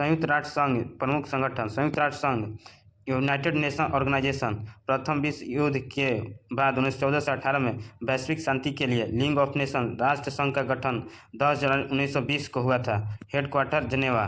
संयुक्त राष्ट्र संघ प्रमुख संगठन, संयुक्त राष्ट्र संघ, यूनाइटेड नेशन ऑर्गेनाइजेशन। प्रथम विश्व युद्ध के बाद 1914 से 18 में वैश्विक शांति के लिए लीग ऑफ नेशन राष्ट्र संघ का गठन 10 जनवरी 1920 को हुआ था। Headquarter Geneva.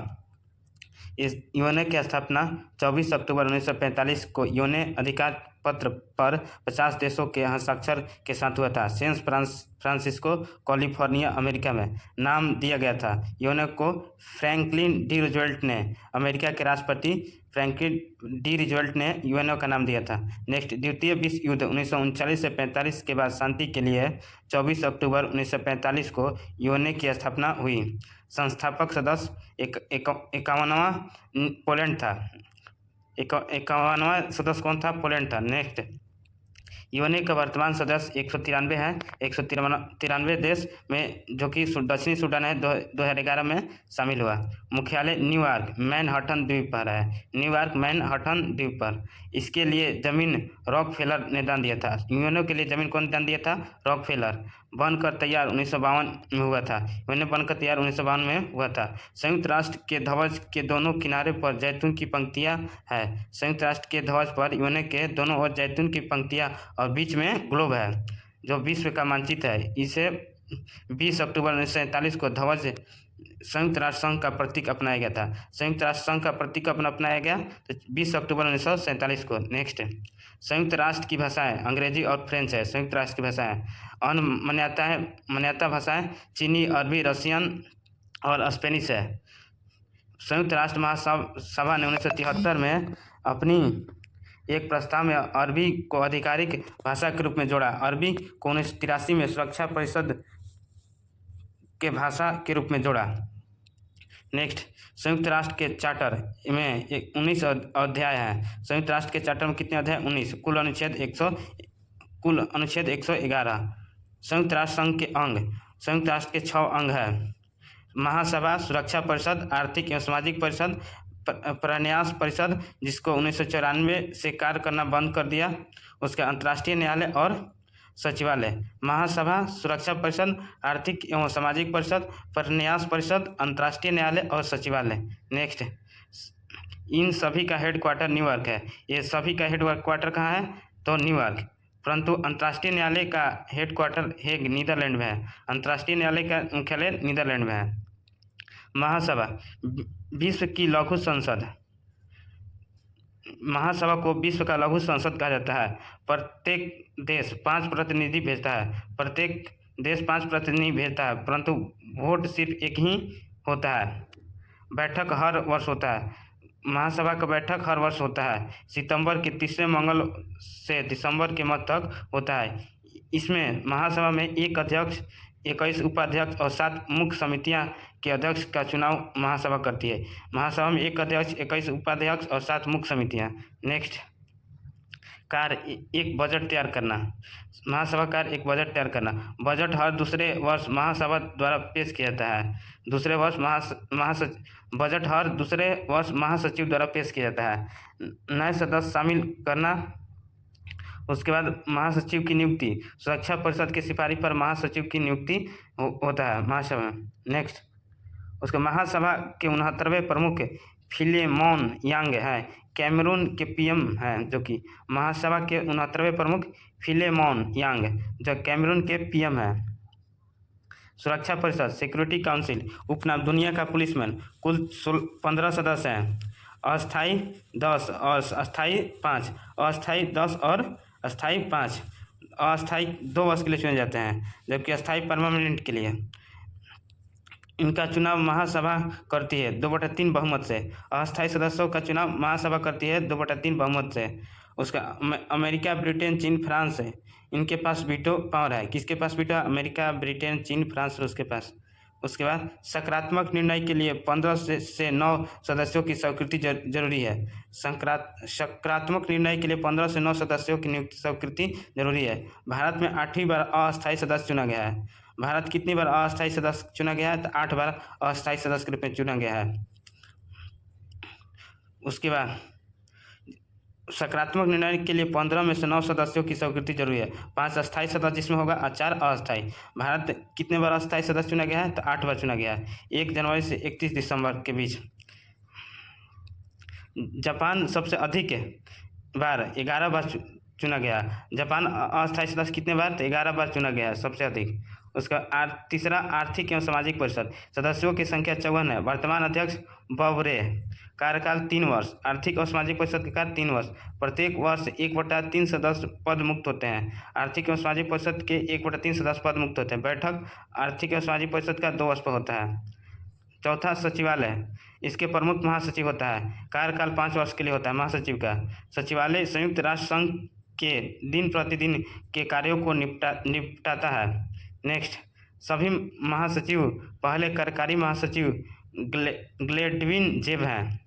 इस यूएनए की स्थापना 24 अक्टूबर 1945 को यूएनए अधिकार पत्र पर 50 देशों के हस्ताक्षर के साथ हुआ था। सैन फ्रांसिस्को, कैलिफोर्निया, अमेरिका में नाम दिया गया था। यूएनए को फ्रैंकलिन डी रूजवेल्ट ने, अमेरिका के राष्ट्रपति फ्रैंकलिन डी रूजवेल्ट ने यूएनए का नाम दिया था। नेक्स्ट, द्वितीय विश्व युद्ध 1939 से 45 के बाद शांति के लिए 24 अक्टूबर 1945 को यूएनए की स्थापना हुई। संस्थापक सदस्य 51वां पोलैंड था। 51वां सदस्य कौन था? पोलैंड था। नेक्स्ट, यूएनए का वर्तमान सदस्य 193 है। 193 देश में, जो कि दक्षिणी सूडान है, 2011 में शामिल हुआ। मुख्यालय न्यूयॉर्क मैनहट्टन द्वीप पर है। न्यूयॉर्क मैनहट्टन द्वीप पर। इसके लिए जमीन रॉकफेलर ने दान दिया था। यूएनए के लिए जमीन कौन दान दिया था? रॉकफेलर। बनकर तैयार 1952 में हुआ था। यूएनए बनकर तैयार 1952 में हुआ था। संयुक्त राष्ट्र के ध्वज के दोनों किनारे पर जैतून की पंक्तियां हैं। संयुक्त राष्ट्र के ध्वज पर यूएनए के दोनों ओर जैतून की पंक्तियां और बीच में ग्लोब है, जो विश्व का मानचित्र है। इसे 20 अक्टूबर 1947 को ध्वज संयुक्त राष्ट्र संघ का प्रतीक अपनाया गया था। संयुक्त राष्ट्र संघ का प्रतीक अपनाया गया तो 20 अक्टूबर 1947 को। नेक्स्ट, संयुक्त राष्ट्र की भाषाएं अंग्रेजी और फ्रेंच है। संयुक्त राष्ट्र की भाषाएं अन्य मान्यता भाषाएं चीनी, अरबी, रशियन और स्पेनिश है। संयुक्त राष्ट्र महासभा ने 1973 में अपनी एक प्रस्ताव में अरबी को आधिकारिक भाषा के रूप में जोड़ा। अरबी को 1983 में सुरक्षा परिषद के भाषा के रूप में जोड़ा। नेक्स्ट, संयुक्त राष्ट्र के चार्टर में 19 अध्याय हैं। संयुक्त राष्ट्र के चार्टर में कितने अध्याय? 19। कुल अनुच्छेद 111। संयुक्त राष्ट्र संघ के अंग, संयुक्त राष्ट्र के 6 अंग हैं। महासभा, सुरक्षा परिषद, आर्थिक एवं सामाजिक परिषद, प्रन्यास परिषद, जिसको 1994 से कार्य करना बंद कर दिया, उसका अंतर्राष्ट्रीय न्यायालय और सचिवालय। महासभा, सुरक्षा परिषद, आर्थिक एवं सामाजिक परिषद, प्रन्यास परिषद, अंतर्राष्ट्रीय न्यायालय और सचिवालय। नेक्स्ट, इन सभी का हेडक्वार्टर न्यूयॉर्क है। ये सभी का हेडक्वार्टर कहाँ है? तो न्यूयॉर्क। परंतु अंतर्राष्ट्रीय न्यायालय का हेडक्वार्टर हेग, नीदरलैंड में है। अंतर्राष्ट्रीय न्यायालय का मुख्यालय नीदरलैंड में है। महासभा, विश्व की लघु संसद। महासभा को विश्व का लघु संसद कहा जाता है। प्रत्येक देश 5 प्रतिनिधि भेजता है। प्रत्येक देश 5 प्रतिनिधि भेजता है, परंतु वोट सिर्फ एक ही होता है। बैठक हर वर्ष होता है। महासभा का बैठक हर वर्ष होता है। सितंबर के तीसरे मंगल से दिसंबर के मध्य तक होता है। इसमें महासभा में 1 अध्यक्ष, 21 उपाध्यक्ष और 7 मुख्य समितियां के अध्यक्ष का चुनाव महासभा करती है। महासभा में 1 अध्यक्ष, 21 उपाध्यक्ष और 7 मुख्य समितियां। नेक्स्ट, कार्य, एक बजट तैयार करना। महासभा कार्य, एक बजट तैयार करना। बजट हर दूसरे वर्ष महासभा द्वारा पेश किया जाता है। बजट हर दूसरे वर्ष महासचिव द्वारा पेश किया जाता है। नए सदस्य शामिल करना। उसके बाद महासचिव की नियुक्ति, सुरक्षा परिषद की सिफारिश पर महासचिव की नियुक्ति होता है महासभा में। नेक्स्ट, उसके महासभा के 69वें प्रमुख फिलेमोन यांग है, कैमरून के पीएम हैं, जो कि महासभा के 69वें प्रमुख फिलेमोन यांग, जो कैमरून के पीएम हैं। सुरक्षा परिषद, सिक्योरिटी काउंसिल, उपनाम दुनिया का पुलिसमैन, कुल 15 सदस्य हैं। अस्थायी 10 और अस्थायी 5, अस्थायी 10 और अस्थायी 5। अस्थायी 2 वर्ष के लिए चुने जाते हैं, जबकि अस्थायी परमानेंट के लिए। इनका चुनाव महासभा करती है 2/3 बहुमत से। अस्थायी सदस्यों का चुनाव महासभा करती है 2/3 बहुमत से। उसका अमेरिका, ब्रिटेन, चीन, फ्रांस है, इनके पास वीटो पावर है। किसके पास वीटो? अमेरिका, ब्रिटेन, चीन, फ्रांस, रूस के पास। उसके बाद सकारात्मक निर्णय के लिए 15 से 9 सदस्यों की स्वीकृति जरूरी है। सकारात्मक निर्णय के लिए 15 से 9 सदस्यों की नियुक्ति स्वीकृति जरूरी है। भारत में 8वीं बार अस्थायी सदस्य चुना गया है। भारत कितनी बार अस्थायी सदस्य चुना गया है? तो 8 बार अस्थायी सदस्य के रूप में चुना गया है। उसके बाद सकारात्मक निर्णय के लिए 15 में से 9 सदस्यों की स्वीकृति जरूरी है। 5 अस्थायी सदस्य जिसमें होगा और 4 अस्थायी। भारत कितने बार अस्थायी सदस्य चुना गया है? तो 8 बार चुना गया है, 1 जनवरी से 31 दिसंबर के बीच। जापान सबसे अधिक बार 11 बार चुना गया। जापान अस्थायी सदस्य कितने बार? तो 11 बार चुना गया है, सबसे अधिक। उसका तीसरा, आर्थिक एवं सामाजिक परिषद, सदस्यों की संख्या 54 है। वर्तमान अध्यक्ष बॉब रे, कार्यकाल 3 वर्ष। आर्थिक और सामाजिक परिषद के कार्य 3 वर्ष। प्रत्येक वर्ष 1/3 सदस्य पद मुक्त होते हैं। आर्थिक एवं सामाजिक परिषद के 1/3 सदस्य पद मुक्त होते हैं। बैठक आर्थिक एवं सामाजिक परिषद का 2 वर्ष पर होता है। चौथा, सचिवालय, इसके प्रमुख महासचिव होता है। कार्यकाल 5 वर्ष के लिए होता है महासचिव का। सचिवालय संयुक्त राष्ट्र संघ के दिन प्रतिदिन के कार्यों को निपटाता है। नेक्स्ट, सभी महासचिव पहले कार्यकारी महासचिव ग्लेडविन जेब हैं।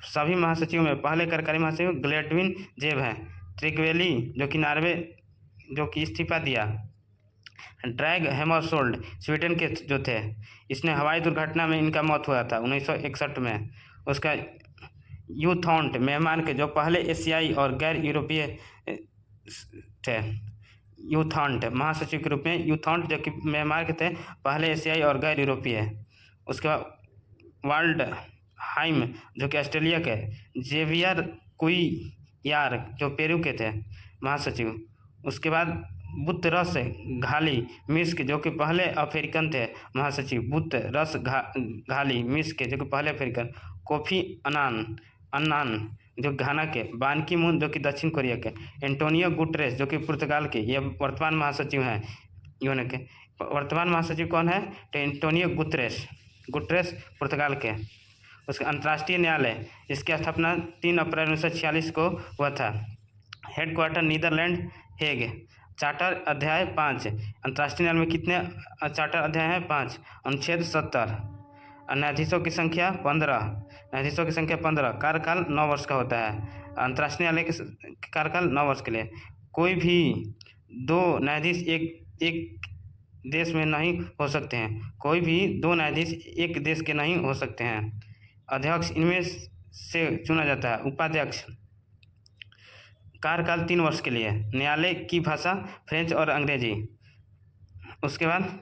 सभी महासचिव में पहले कार्यकारी महासचिव ग्लेडविन जेब हैं। त्रिगवेली जो कि नॉर्वे, जो कि इस्तीफा दिया। ड्रैग हैमरशोल्ड स्वीडन के जो थे, इसने हवाई दुर्घटना में इनका मौत हुआ था 1961 में। उसका यूथॉन्ट मेहमान के जो पहले एशियाई और गैर यूरोपीय थे। यूथॉन्ट महासचिव के रूप में यूथॉन्ट जो कि मेहमान के थे पहले एशियाई और गैर यूरोपीय। उसके बाद वर्ल्ड हाइम जो कि ऑस्ट्रेलिया के। जेवियर कुइयार जो पेरू के थे महासचिव। उसके बाद बुतरस घाली मिस्क जो कि पहले अफ्रीकन थे महासचिव। बुतरस घाली मिस्क जो कि पहले अफ्रीकन। कोफी अन्नान जो घाना के। बान की मून जो कि दक्षिण कोरिया के। एंटोनियो गुटरेस जो कि पुर्तगाल के, ये वर्तमान महासचिव हैं यूएन के। वर्तमान महासचिव कौन है? तो एंटोनियो गुटरेस पुर्तगाल के। उसका अंतर्राष्ट्रीय न्यायालय, इसकी स्थापना 3 अप्रैल 1946 को हुआ था। Headquarter Netherlands Hague. चार्टर अध्याय 5। अंतर्राष्ट्रीय न्यायालय में कितने चार्टर अध्याय हैं? 5। अनुच्छेद 70। न्यायाधीशों की संख्या 15। कार्यकाल 9 वर्ष का होता है। अंतर्राष्ट्रीय न्यायालय के कार्यकाल 9 वर्ष के लिए। कोई भी 2 न्यायाधीश एक देश में नहीं हो सकते हैं। कोई भी 2 न्यायाधीश एक देश के नहीं हो सकते हैं। अध्यक्ष इनमें से चुना जाता है। उपाध्यक्ष, कार्यकाल 3 वर्ष के लिए। न्यायालय की भाषा फ्रेंच और अंग्रेजी। उसके बाद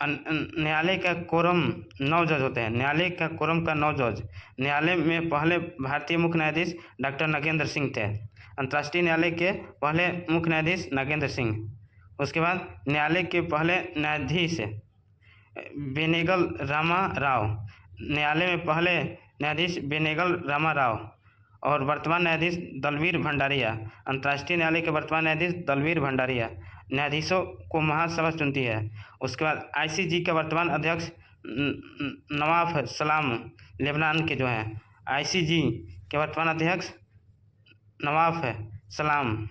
न्यायालय का कोरम 9 जज होते हैं। न्यायालय का कोरम का 9 जज। न्यायालय में पहले भारतीय मुख्य न्यायाधीश डॉक्टर नागेंद्र सिंह थे। अंतर्राष्ट्रीय न्यायालय के पहले मुख्य न्यायाधीश नागेंद्र सिंह। उसके बाद न्यायालय के पहले न्यायाधीश बेनेगल रामा राव। न्यायालय में पहले न्यायाधीश बेनेगल रामा राव और वर्तमान न्यायाधीश दलवीर भंडारिया। अंतर्राष्ट्रीय न्यायालय के वर्तमान न्यायाधीश दलवीर भंडारिया। न्यायाधीशों को महासभा चुनती है। उसके बाद आईसीजे के वर्तमान अध्यक्ष नवाफ सलाम लेबनान के जो हैं। आईसीजे के वर्तमान अध्यक्ष नवाफ सलाम